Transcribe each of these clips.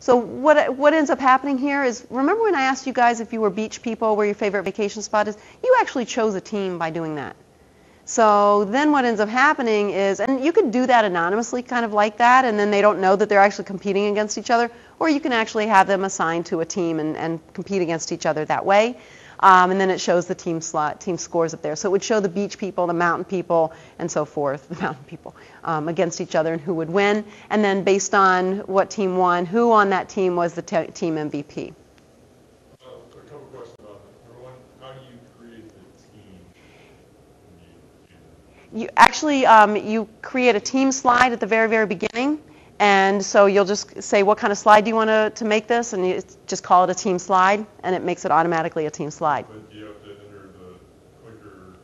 So what ends up happening here is, remember when I asked you guys if you were beach people, where your favorite vacation spot is? You actually chose a team by doing that. So then what ends up happening is, and you could do that anonymously, kind of like that, and then they don't know that they're actually competing against each other, or you can actually have them assigned to a team and compete against each other that way. And then it shows the team scores up there. So it would show the beach people, the mountain people, and so forth, the mountain people, against each other and who would win. And then based on what team won, who on that team was the team MVP. A couple questions about that. Number one, how do you create the team? You actually, you create a team slide at the very, very beginning. And so you'll just say, what kind of slide do you want to make this? And you just call it a team slide, and it makes it automatically a team slide. But you have to enter the clicker.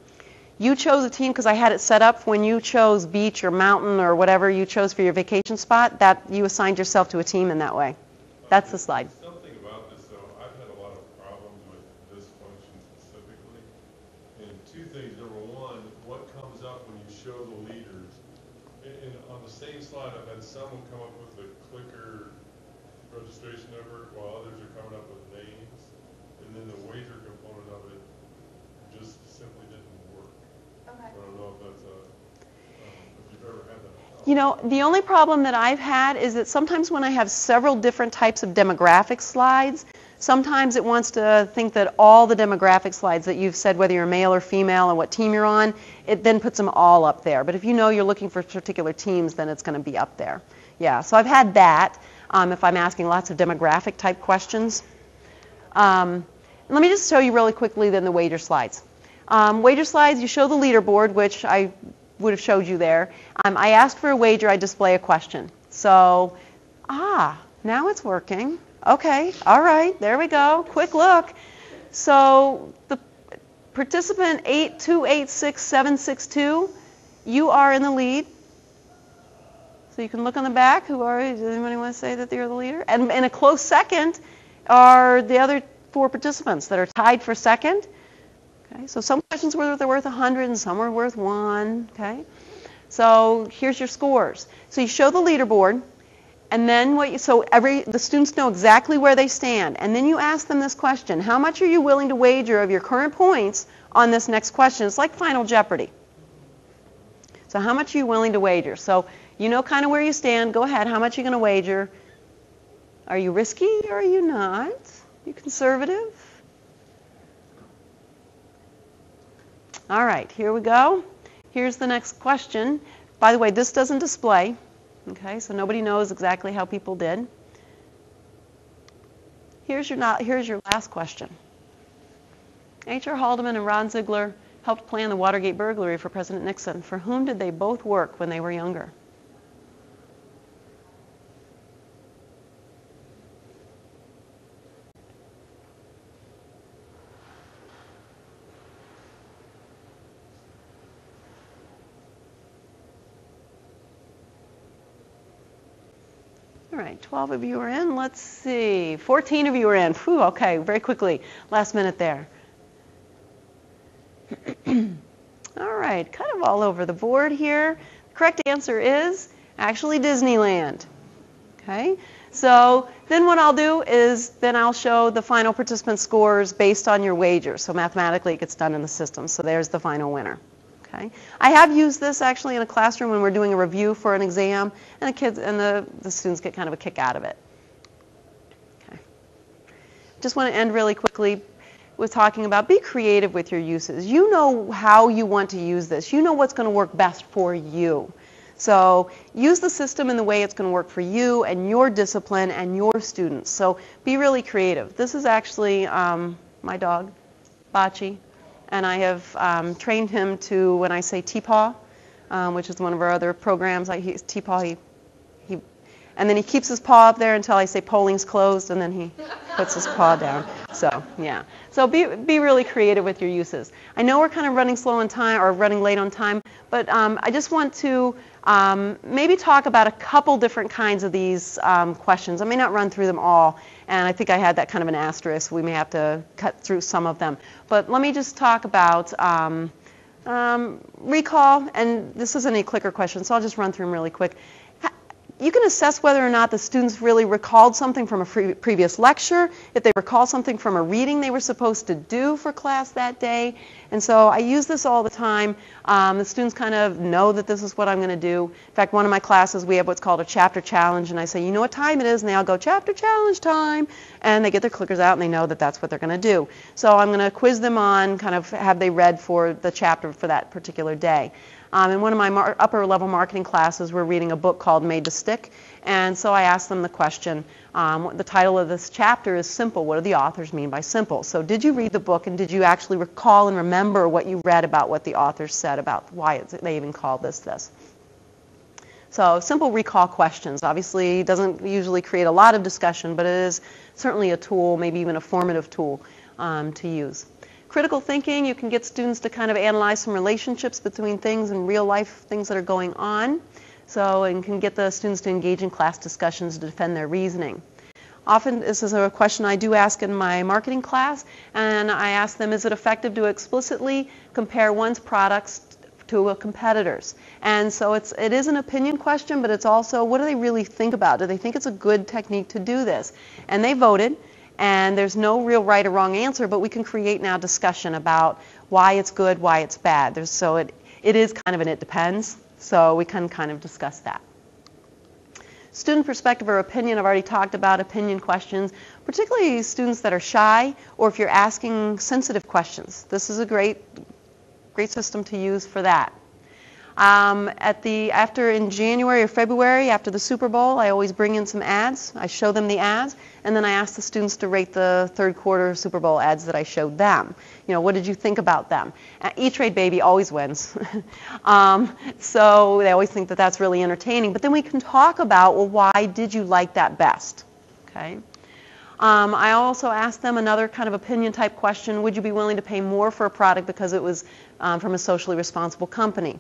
You chose a team because I had it set up when you chose beach or mountain or whatever you chose for your vacation spot, that you assigned yourself to a team in that way. That's the slide. Something about this, though, I've had a lot of problems with this function specifically. And two things. Number one, what comes up when you show the leaders? On the same slide, I've had someone come up with a clicker registration number while others are coming up with names. And then the wager component of it just simply didn't work. Okay. I don't know if that's if you've ever had that. You know, the only problem that I've had is that sometimes when I have several different types of demographic slides, sometimes it wants to think that all the demographic slides that you've said, whether you're male or female and what team you're on, it then puts them all up there. But if you know you're looking for particular teams, then it's going to be up there. Yeah, so I've had that if I'm asking lots of demographic type questions. Let me just show you really quickly then the wager slides. Wager slides, you show the leaderboard, which I would have showed you there. I asked for a wager, I display a question. So, now it's working. Okay, all right, there we go. Quick look. So the participant 8286762, you are in the lead. So you can look on the back. Who are you? Does anybody want to say that they're the leader? And in a close second are the other 4 participants that are tied for second. Okay, so some questions are worth 100 and some are worth 1. Okay, so here's your scores. So you show the leaderboard. And then the students know exactly where they stand. And then you ask them this question: how much are you willing to wager of your current points on this next question? It's like Final Jeopardy. So how much are you willing to wager? So you know kind of where you stand. Go ahead. How much are you going to wager? Are you risky or are you not? Are you conservative? All right, here we go. Here's the next question. By the way, this doesn't display. Okay, so nobody knows exactly how people did. Here's your last question. H.R. Haldeman and Ron Ziegler helped plan the Watergate burglary for President Nixon. For whom did they both work when they were younger? All right, 12 of you are in. Let's see, 14 of you are in. Whew, okay, very quickly. Last minute there. All right, kind of all over the board here. The correct answer is actually Disneyland. Okay, so then what I'll do is then I'll show the final participant scores based on your wager. So mathematically it gets done in the system. So there's the final winner. Okay. I have used this actually in a classroom when we're doing a review for an exam, and the kids and the students get kind of a kick out of it. Okay. Just want to end really quickly with talking about be creative with your uses. You know how you want to use this. You know what's going to work best for you. So use the system in the way it's going to work for you and your discipline and your students. So be really creative. This is actually my dog, Bachi. And I have trained him to, when I say T-paw, which is one of our other programs, he's T-paw, and then he keeps his paw up there until I say polling's closed, and then he puts his paw down. So, yeah. So be really creative with your uses. I know we're kind of running slow on time, or running late on time, but I just want to maybe talk about a couple different kinds of these questions. I may not run through them all, and I think I had that kind of an asterisk. We may have to cut through some of them. But let me just talk about recall, and this isn't a clicker question, so I'll just run through them really quick. you can assess whether or not the students really recalled something from a previous lecture, if they recall something from a reading they were supposed to do for class that day. And so I use this all the time. The students kind of know that this is what I'm going to do. In fact, one of my classes, we have what's called a chapter challenge, and I say, you know what time it is? And they all go, chapter challenge time. And they get their clickers out, and they know that that's what they're going to do. So I'm going to quiz them on kind of have they read for the chapter for that particular day. In one of my upper level marketing classes, we're reading a book called Made to Stick. And so I asked them the question, the title of this chapter is Simple. What do the authors mean by simple? So did you read the book, and did you actually recall and remember what you read about what the authors said about why they even called this? So simple recall questions. Obviously doesn't usually create a lot of discussion, but it is certainly a tool, maybe even a formative tool to use. Critical thinking, you can get students to kind of analyze some relationships between things and real life things that are going on. So, and can get the students to engage in class discussions to defend their reasoning. Often this is a question I do ask in my marketing class, and I ask them, is it effective to explicitly compare one's products to a competitor's? And so it is an opinion question, but it's also, what do they really think about? Do they think it's a good technique to do this? And they voted. And there's no real right or wrong answer, but we can create now discussion about why it's good, why it's bad. So it is kind of an it depends, so we can kind of discuss that. Student perspective or opinion, I've already talked about opinion questions, particularly students that are shy or if you're asking sensitive questions. This is a great system to use for that. After in January or February, after the Super Bowl, I always bring in some ads. I show them the ads, and then I ask the students to rate the third quarter Super Bowl ads that I showed them. You know, what did you think about them? E-Trade Baby always wins. So they always think that that's really entertaining. But then we can talk about, well, why did you like that best? Okay. I also asked them another kind of opinion type question. Would you be willing to pay more for a product because it was from a socially responsible company?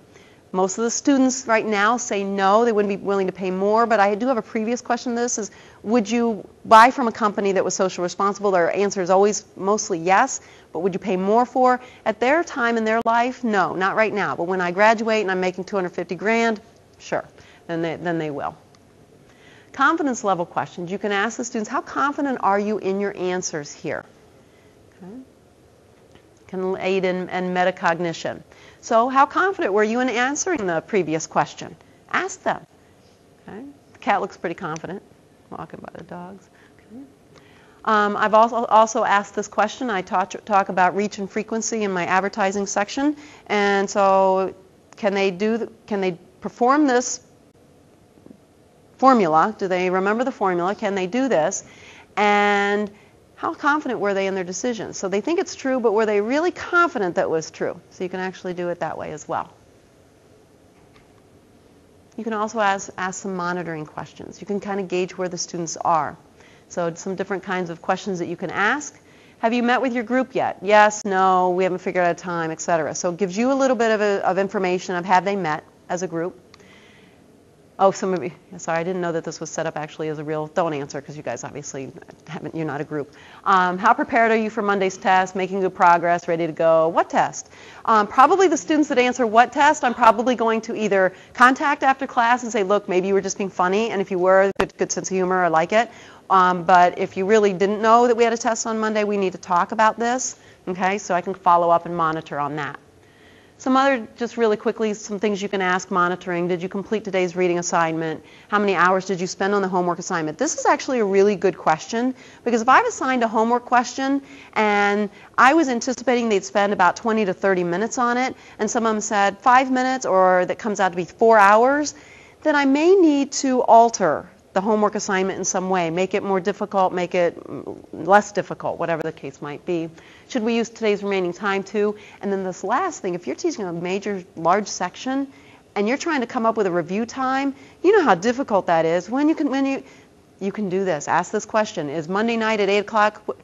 Most of the students right now say no, they wouldn't be willing to pay more, but I do have a previous question to this is, would you buy from a company that was socially responsible? Their answer is always mostly yes, but would you pay more for? At their time in their life, no, not right now, but when I graduate and I'm making 250 grand, sure, then they will. Confidence level questions. You can ask the students, how confident are you in your answers here? Okay. Can aid in metacognition. So how confident were you in answering the previous question? Ask them. Okay. The cat looks pretty confident, walking by the dogs. Okay. I've also asked this question. I talk about reach and frequency in my advertising section. And so can they perform this formula? Do they remember the formula? Can they do this? And how confident were they in their decisions? So they think it's true, but were they really confident that it was true? So you can actually do it that way as well. You can also ask some monitoring questions. You can kind of gauge where the students are. So some different kinds of questions that you can ask. Have you met with your group yet? Yes, no, we haven't figured out a time, etc. So it gives you a little bit of information of have they met as a group. Oh, some of you, sorry, I didn't know that this was set up actually as a real, don't answer because you guys obviously haven't, you're not a group. How prepared are you for Monday's test? Making good progress, ready to go? What test? Probably the students that answer what test, I'm probably going to either contact after class and say, look, maybe you were just being funny, and if you were, good sense of humor, I like it. But if you really didn't know that we had a test on Monday, we need to talk about this, okay? So I can follow up and monitor on that. Some other, just really quickly, some things you can ask monitoring. Did you complete today's reading assignment? How many hours did you spend on the homework assignment? This is actually a really good question because if I've assigned a homework question and I was anticipating they'd spend about 20 to 30 minutes on it and some of them said 5 minutes or that comes out to be 4 hours, then I may need to alter the homework assignment in some way, make it more difficult, make it less difficult, whatever the case might be. Should we use today's remaining time too? And then this last thing, if you're teaching a major, large section and you're trying to come up with a review time, you know how difficult that is. You can do this. Ask this question. Is Monday night at 8 o'clock,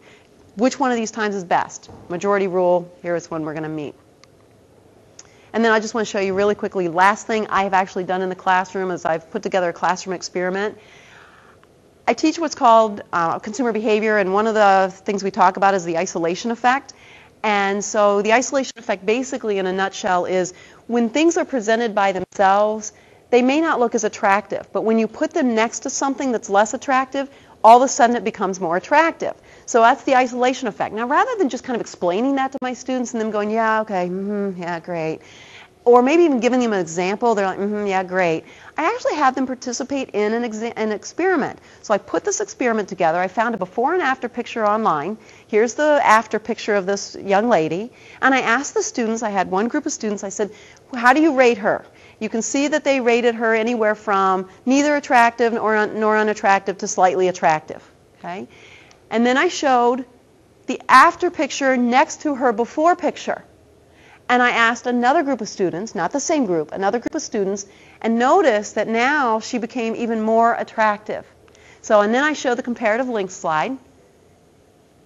which one of these times is best? Majority rule, here is when we're going to meet. And then I just want to show you really quickly, last thing I have actually done in the classroom is I've put together a classroom experiment. I teach what's called consumer behavior, and one of the things we talk about is the isolation effect. And so the isolation effect basically in a nutshell is when things are presented by themselves, they may not look as attractive, but when you put them next to something that's less attractive, all of a sudden it becomes more attractive. So that's the isolation effect. Now, rather than just kind of explaining that to my students and them going, yeah, okay, yeah, great, or maybe even giving them an example, they're like, yeah, great, I actually have them participate in an experiment. So I put this experiment together. I found a before and after picture online. Here's the after picture of this young lady. And I asked the students, I had one group of students, I said, how do you rate her? You can see that they rated her anywhere from neither attractive nor unattractive to slightly attractive. Okay? And then I showed the after picture next to her before picture. And I asked another group of students, not the same group, another group of students, and noticed that now she became even more attractive. So, and then I showed the comparative link slide.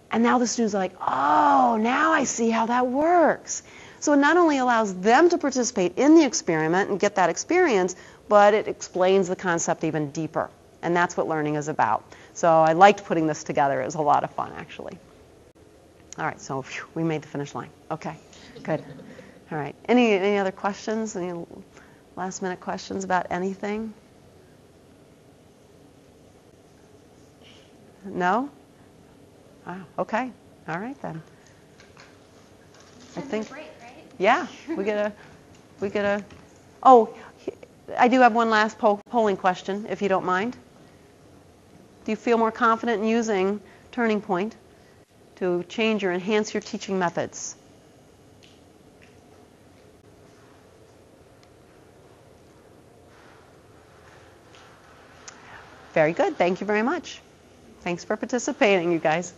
And now the students are like, oh, now I see how that works. So it not only allows them to participate in the experiment and get that experience, but it explains the concept even deeper. And that's what learning is about. So I liked putting this together. It was a lot of fun, actually. All right, so we made the finish line. Okay, good. All right, any other questions? Any last-minute questions about anything? No? Wow, okay. All right, then. I think. Break, right? Yeah, we get a. Oh, I do have one last polling question, if you don't mind. Do you feel more confident in using TurningPoint to change or enhance your teaching methods? Very good. Thank you very much. Thanks for participating, you guys.